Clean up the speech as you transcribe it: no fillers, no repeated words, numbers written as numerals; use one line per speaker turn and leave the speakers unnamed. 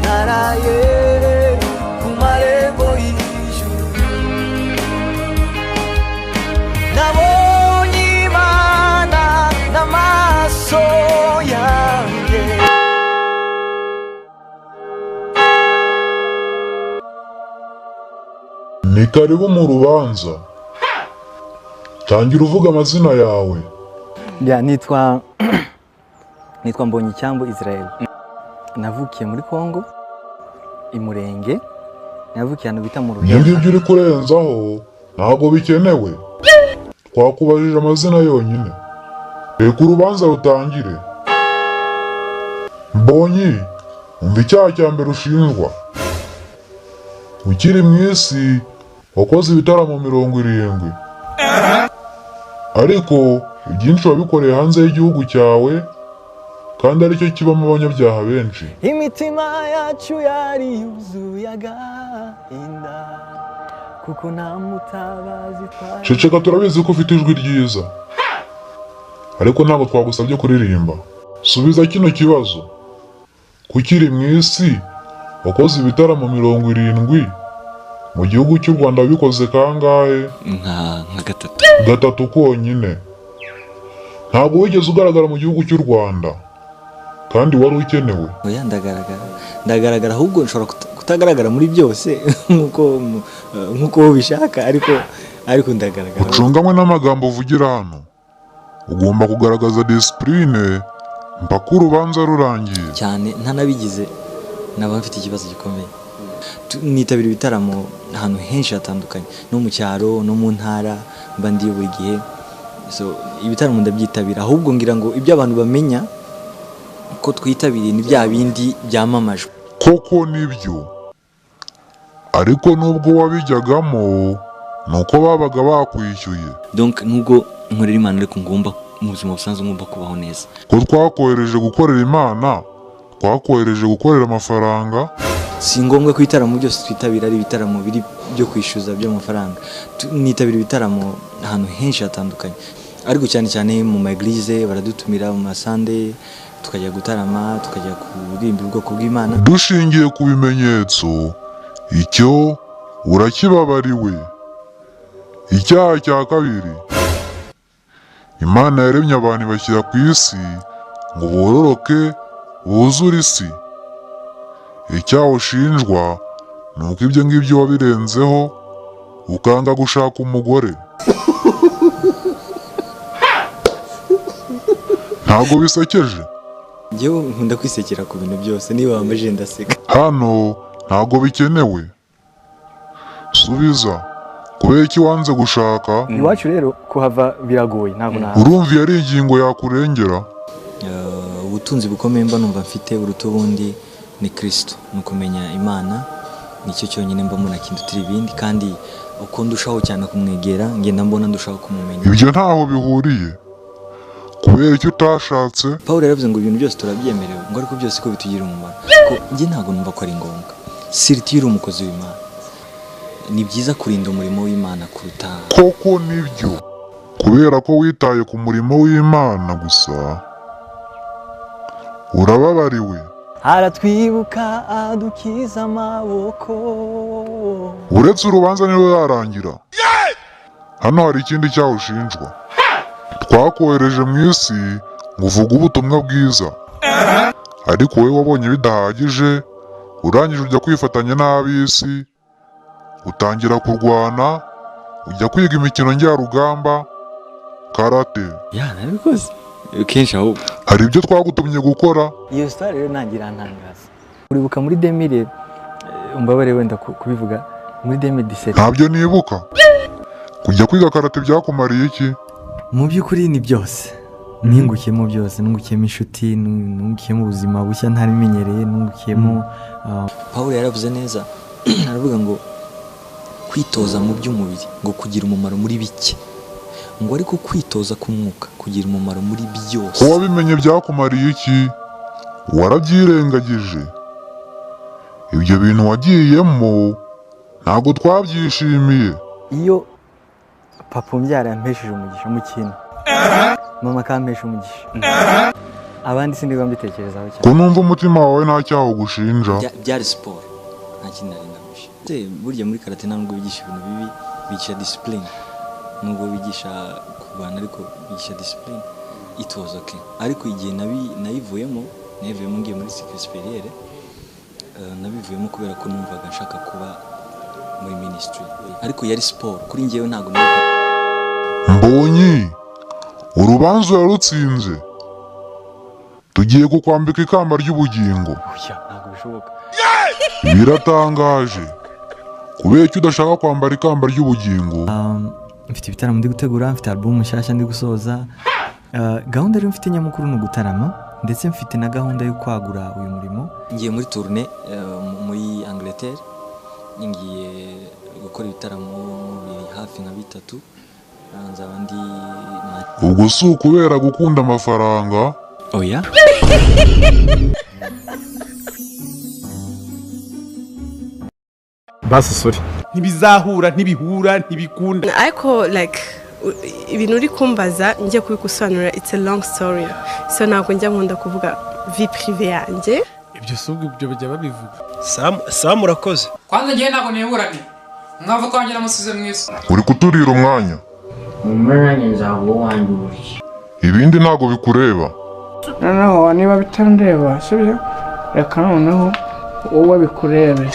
naraye ku marembo y'ijuru nabonye Imana n'amaso yanjye.
Ni karibu mu rubanza. Tangira uvuga amazina yawe.
Nitwa Mbonyicyambu Israel. Navukiye muri Kongo, Imurenge. Navukiye ahantu bita mu Ruhengeri.
Ngibyo uri kurenzaho ntabwo bikenewe. Twakubajije amazina yonyine. Reka urubanza rutangire. Mbonyi, umva icyaha cya mbere ushinjwa. Ukiri mu isi wakoze ibitaramo 70. Ariko ibyinshi wabikoreye hanze y'igihugu cyawe kandi aricyo kibamo abanyabyaha benshi.
Imitima yacu yari yuzuye agahinda kuko nta mutabazi twari.
Ceceka, turabizi ko ufite ijwi ryiza, ariko ntabwo twagusabye kuririmba. Subiza kino kibazo. Kukiri mu isi wakoze ibitaramo 70 mu gihugu cy'u Rwanda, wabikoze kangahe?
Nka gatatu.
Gatatu konyine. Ntabwo wigeze ugaragara mu gihugu cy'u Rwanda kandi wari ukenewe.
Oya, ndagaragara ahubwo nshobora kutagaragara muri byose nkuko ubishaka, ariko ndagaragara.
Ucungamwe n'amagambo uvugira hano. Ugomba kugaragaza discipline mpaka urubanza rurangiye.
Cyane ntanabigize naba mfite ikibazo gikomeye. Nitabira ibitaramo ahantu henshi hatandukanye, no mu cyaro no mu ntara, mba ndiyo buri gihe. So ibitaramo ndabyitabira, ahubwo ngira ngo ibyo abantu bamenya ko twitabiriye ni bya bindi byamamajwe.
Koko nibyo, ariko nubwo wabijyagamo nuko babaga bakwishyuye.
Donc nubwo nkorera Imana ariko ngomba mu buzima busanzwe ngomba kubaho neza.
Ko twakohereje gukorera Imana, twakohereje gukorera amafaranga.
Si ngombwa ko ibitaramo byose twitabira ari ibitaramo biri byo kwishyuza by'amafaranga. Nitabira ibitaramo ahantu henshi hatandukanye, ariko cyane cyane mu ma eglise baradutumira, mu masande tukajya gutarama, tukajya kuririmba ubwoko bw'Imana.
Dushingiye ku bimenyetso, icyo urakibabariwe. Icyaha cya kabiri, Imana yaremye abantu ibashyira ku isi ngo bororoke buzure isi. Icyaha ushinjwa ni uko ibyo ngibyo wabirenzeho ukanga gushaka umugore. Ntabwo bisekeje?
Njyewe nkunda kwisekera ku bintu byose, niba wambaje ndaseka.
Hano ntabwo bikenewe. Subiza, kubera iki wanze gushaka?
Iwacu rero kuhava biragoye, ntabwo naha.
Urumva ari ingingo yakurengera?
Ubutunzi bukomeye mba numva mfite uruta ubundi ni Kristo, ni ukumenya Imana. Nicyo cyonyine mba mbona kindutira ibindi, kandi uko ndushaho cyane kumwegera ngenda mbona ndushaho kumumenya.
Ibyo ntaho bihuriye. Kubera icyo utashatse?
Pawulo yaravuze ngo ibintu byose turabyemerewe, ngo ariko byose ko bitugira umumaro. Ko njye ntabwo numva ko ari ngombwa. Siriti uri umukozi w'Imana, ni byiza kurinda umurimo w'Imana kuruta.
Koko nibyo. Kubera ko witaye ku murimo w'Imana gusa, urababariwe.
Aratwibuka adukiza amaboko.
Uretse urubanza nirwo yarangira. Hano hari ikindi cyaha ushinjwa. Twakohereje mu isi ngo uvuge ubutumwa bwiza, ariko wowe wabonye bidahagije, urangije ujya kwifatanya n'ab'isi, utangira kurwana, ujya kwiga imikino njyarugamba, karate.
Nabikoze kenshi ahubwo.
Hari ibyo twagutumye gukora.
Iyo story rero ntangira ntangaza. Uribuka muri 2000, umbabare wenda kubivuga, muri 2017.
Ntabyo nibuka. Kujya kwiga karate byakumariye iki?
Mu by'ukuri ni byose. Ningukiyemo byose, nungukiyemo inshuti, nungukiyemo ubuzima bushya ntarimenyereye, nungukiyemo. Pawulo yaravuze neza, aravuga ngo kwitoza mu by'umubiri ngo kugira umumaro muri bike, ngo ariko kwitoza k'umwuka kugira umumaro muri byose.
Ko wabimenye byakumariye iki? Warabyirengagije. Ibyo bintu wagiyemo ntabwo twabyishimiye.
Iyo papa umbyara yampesheje umugisha mu kintu, mama akampesha umugisha,
abandi sindiga mbitekerezaho
ko
cyane.
numva umutima wawe nta cyaho gushinja.
byari siporo nta kindi nari ngamije. Burya muri karate ntabwo bigisha ibintu bibi, bigisha discipline. Nubwo bigisha kurwana ariko bigisha discipline. It was okay. Ariko igihe nayivuyemo ngiye muri cycle supérieure, nabivuyemo kubera ko numvaga nshaka kuba muri ministry, ariko yari siporo kuri njyewe ntabwo nabikora.
Mbonyi urubanza yarutsinze, tugiye kukwambika ikamba ry'ubugingo.
Oya, ntabwo bishoboka.
Biratangaje, kubera icyo udashaka kwambara ikamba ry'ubugingo.
Mfite ibitaramo ndi gutegura, mfite album nshyashya ndi gusoza. Gahunda rero mfite nyamukuru ni ugutarama, ndetse mfite na gahunda yo kwagura uyu murimo. Ngiye muri tournée muri Angleterre, ngiye gukora ibitaramo biri hafi nka 3. Nzaba ndi
ubwo si ukubera gukunda amafaranga.
Oya.
Basi sorry. Ntibizahura, ntibihura, ntibikunda.
Ariko like ibintu uri kumbaza njye kubikusobanura, it's a long story. So ntabwo njya nkunda kuvuga vie privée yanjye.
Ibyo subwo ibyo bajya babivuga.
Sam urakoze.
Kwanza ngiye ntabwo niburane. Mwava kwangira musize mwese.
Uri kuturira umwanya.
Umwanya nzawo wanjye uri.
Ibindi ntago bikureba.
Noneho niba bitandeba sibyo, reka noneho wowe bikurebe.